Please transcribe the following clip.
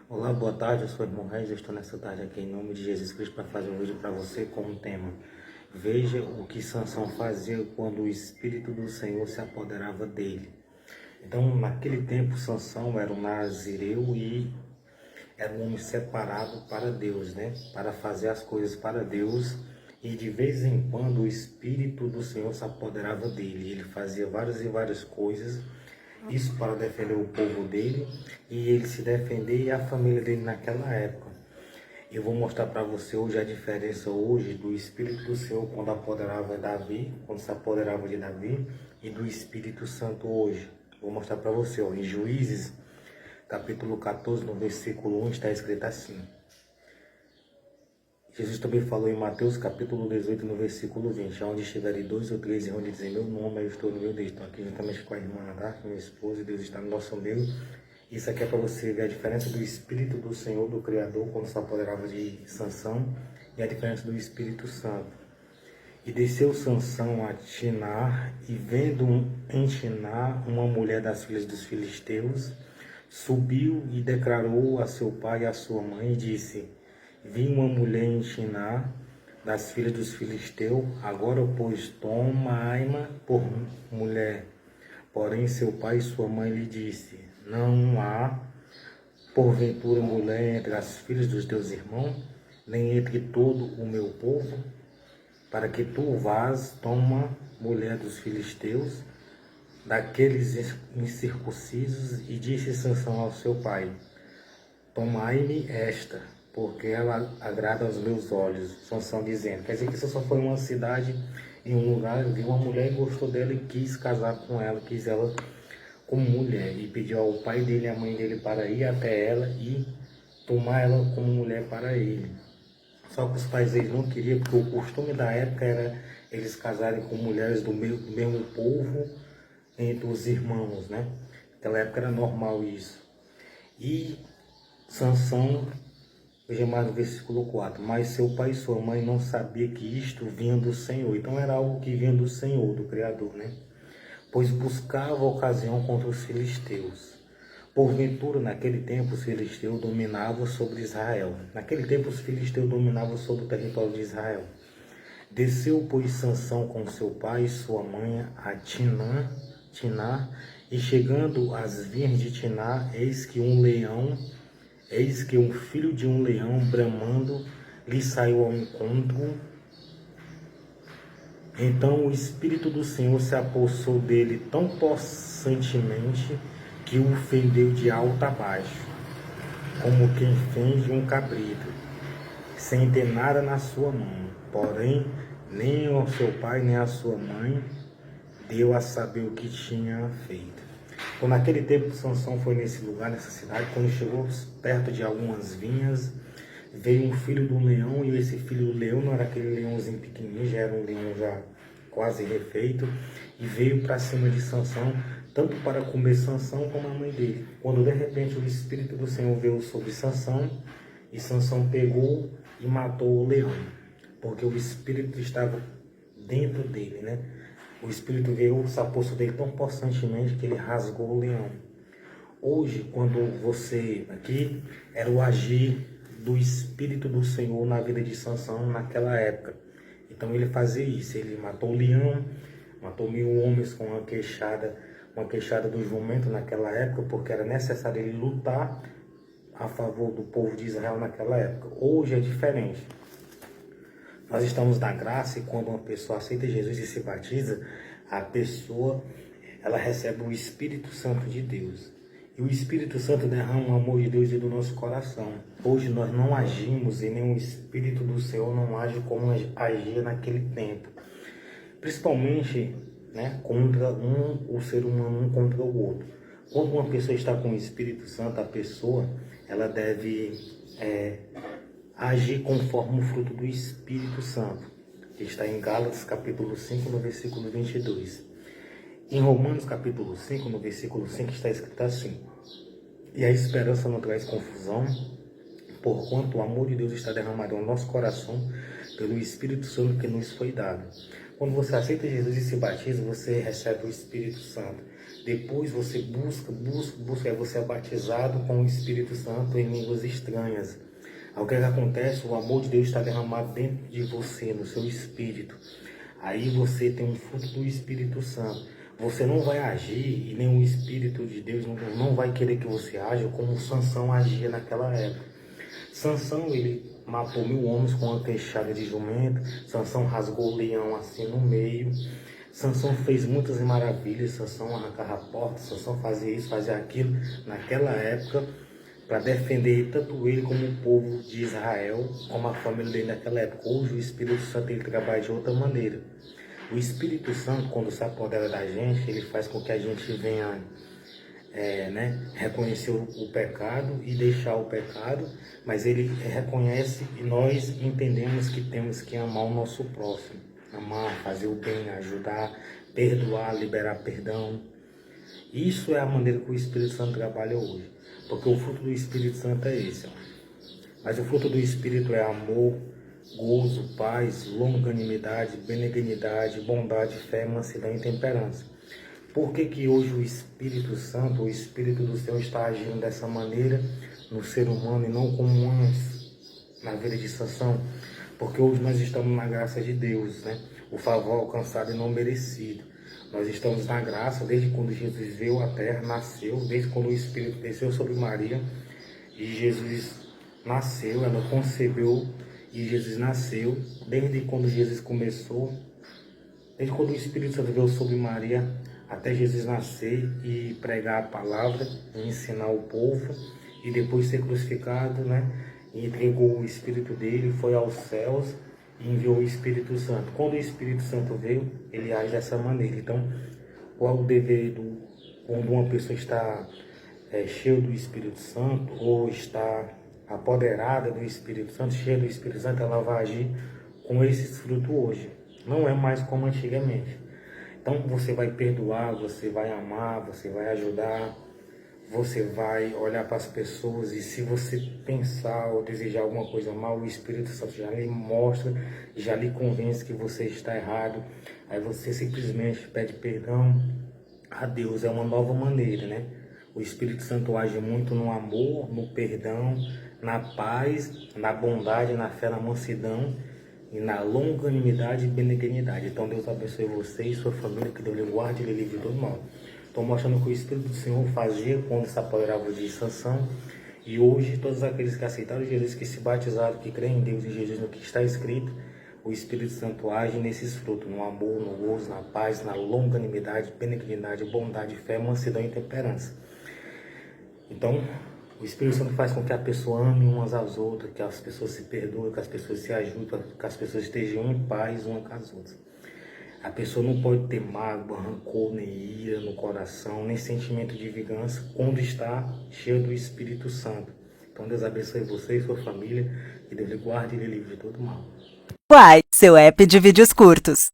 Olá, boa tarde, eu sou o irmão Reis, eu estou nessa tarde aqui em nome de Jesus Cristo para fazer um vídeo para você com um tema. Veja o que Sansão fazia quando o Espírito do Senhor se apoderava dele. Então, naquele tempo, Sansão era um nazireu e era um homem separado para Deus, né? Para fazer as coisas para Deus. E de vez em quando o Espírito do Senhor se apoderava dele. Ele fazia várias e várias coisas, isso para defender o povo dele e ele se defender e a família dele naquela época. Eu vou mostrar para você hoje a diferença hoje do Espírito do Senhor quando apoderava Davi, quando se apoderava de Davi, e do Espírito Santo hoje. Vou mostrar para você, ó, em Juízes, capítulo 14, no versículo 1, está escrito assim. Jesus também falou em Mateus capítulo 18, no versículo 20, onde estiverem 2 ou 3 e onde dizer meu nome, eu estou no meio deles. Estou aqui juntamente com a irmã, tá? Minha esposa, e Deus está no nosso meio. Isso aqui é para você ver a diferença do Espírito do Senhor, do Criador, quando se apoderava de Sansão, e a diferença do Espírito Santo. E desceu Sansão a Tinar, e vendo em Tinar uma mulher das filhas dos filisteus, subiu e declarou a seu pai e a sua mãe, e disse: vi uma mulher em Tinar, das filhas dos filisteus, agora, pois, toma-a por mulher. Porém, seu pai e sua mãe lhe disse: não há, porventura, mulher entre as filhas dos teus irmãos, nem entre todo o meu povo, para que tu vás, toma mulher dos filisteus, daqueles incircuncisos. E disse Sansão ao seu pai: tomai-me esta, porque ela agrada aos meus olhos. Sansão dizendo, quer dizer que Sansão foi em uma cidade, em um lugar, viu uma mulher e gostou dela e quis casar com ela, quis ela como mulher, e pediu ao pai dele e à mãe dele para ir até ela e tomar ela como mulher para ele. Só que os pais deles não queriam, porque o costume da época era eles casarem com mulheres do mesmo povo entre os irmãos, né? Naquela época era normal isso. E Sansão, veja mais no versículo 4, mas seu pai e sua mãe não sabiam que isto vinha do Senhor. Então era algo que vinha do Senhor, do Criador, né? Pois buscava ocasião contra os filisteus. Porventura, naquele tempo, os filisteus dominavam sobre Israel. Naquele tempo, os filisteus dominavam sobre o território de Israel. Desceu, pois, Sansão com seu pai e sua mãe a Tiná, e chegando às vinhas de Tiná, eis que um filho de um leão, bramando, lhe saiu ao encontro. Então o Espírito do Senhor se apossou dele tão possantemente que o fendeu de alto a baixo, como quem fende um cabrito, sem ter nada na sua mão. Porém, nem ao seu pai, nem à sua mãe deu a saber o que tinha feito. Então, naquele tempo, Sansão foi nesse lugar, nessa cidade. Quando chegou perto de algumas vinhas, veio um filho do leão, e esse filho do leão não era aquele leãozinho pequenininho, já era um leão já quase refeito, e veio para cima de Sansão, tanto para comer Sansão como a mãe dele. Quando de repente o Espírito do Senhor veio sobre Sansão, e Sansão pegou e matou o leão, porque o Espírito estava dentro dele, né? O Espírito veio, se apossou dele tão possantemente que ele rasgou o leão. Hoje, quando você aqui, era o agir do Espírito do Senhor na vida de Sansão naquela época. Então ele fazia isso, ele matou o leão, matou 1000 homens com uma queixada do jumento naquela época, porque era necessário ele lutar a favor do povo de Israel naquela época. Hoje é diferente. Nós estamos na graça, e quando uma pessoa aceita Jesus e se batiza, a pessoa ela recebe o Espírito Santo de Deus. E o Espírito Santo derrama o amor de Deus dentro do nosso coração. Hoje nós não agimos e nem o Espírito do Senhor não age como agia naquele tempo. Principalmente, né, contra o ser humano, um contra o outro. Quando uma pessoa está com o Espírito Santo, a pessoa ela deve agir conforme o fruto do Espírito Santo, que está em Gálatas capítulo 5, no versículo 22. Em Romanos capítulo 5, no versículo 5, está escrito assim: e a esperança não traz confusão, porquanto o amor de Deus está derramado no nosso coração pelo Espírito Santo que nos foi dado. Quando você aceita Jesus e se batiza, você recebe o Espírito Santo. Depois você busca, aí você é batizado com o Espírito Santo em línguas estranhas. Aí o que acontece? O amor de Deus está derramado dentro de você, no seu espírito. Aí você tem um fruto do Espírito Santo. Você não vai agir, e nem o Espírito de Deus não vai querer que você haja como Sansão agia naquela época. Sansão, ele matou 1000 homens com uma queixada de jumento. Sansão rasgou o leão assim no meio. Sansão fez muitas maravilhas. Sansão arrancava a porta. Sansão fazia isso, fazia aquilo. Naquela época, para defender tanto ele como o povo de Israel, como a família dele naquela época. Hoje o Espírito Santo ele trabalha de outra maneira. O Espírito Santo, quando se apodera da gente, ele faz com que a gente venha reconhecer o pecado e deixar o pecado, mas ele reconhece e nós entendemos que temos que amar o nosso próximo. Amar, fazer o bem, ajudar, perdoar, liberar perdão. Isso é a maneira que o Espírito Santo trabalha hoje. Porque o fruto do Espírito Santo é esse. Mas o fruto do Espírito é amor, gozo, paz, longanimidade, benignidade, bondade, fé, mansidão e temperança. Por que hoje o Espírito Santo, o Espírito do Senhor está agindo dessa maneira no ser humano e não como antes na vida de Sansão? Porque hoje nós estamos na graça de Deus, né? O favor alcançado e não merecido. Nós estamos na graça desde quando Jesus veio à terra, nasceu, desde quando o Espírito desceu sobre Maria e Jesus nasceu, ela concebeu e Jesus nasceu, desde quando Jesus começou, desde quando o Espírito Santo veio sobre Maria até Jesus nascer e pregar a palavra, e ensinar o povo e depois ser crucificado, né? E entregou o Espírito dele, foi aos céus e enviou o Espírito Santo. Quando o Espírito Santo veio, ele age dessa maneira. Então, qual é o dever quando uma pessoa está cheia do Espírito Santo ou está apoderada do Espírito Santo, cheia do Espírito Santo, ela vai agir com esses frutos hoje. Não é mais como antigamente. Então você vai perdoar, você vai amar, você vai ajudar, você vai olhar para as pessoas e se você pensar ou desejar alguma coisa mal, o Espírito Santo já lhe mostra, já lhe convence que você está errado. Aí você simplesmente pede perdão a Deus. É uma nova maneira, né? O Espírito Santo age muito no amor, no perdão, na paz, na bondade, na fé, na mansidão e na longanimidade e benignidade. Então Deus abençoe você e sua família, que Deus lhe guarde e lhe livre de todo mal. Estou mostrando o que o Espírito do Senhor fazia quando se apoderava de Sansão. E hoje todos aqueles que aceitaram Jesus, que se batizaram, que creem em Deus e Jesus, no que está escrito, o Espírito Santo age nesses frutos, no amor, no gozo, na paz, na longanimidade, benignidade, bondade, fé, mansidão e temperança. Então, o Espírito Santo faz com que a pessoa ame umas às outras, que as pessoas se perdoem, que as pessoas se ajudem, que as pessoas estejam em paz umas com as outras. A pessoa não pode ter mágoa, rancor, nem ira no coração, nem sentimento de vingança quando está cheio do Espírito Santo. Então Deus abençoe você e sua família, que Deus lhe guarde e lhe livre de todo mal. Uai, seu app de vídeos curtos.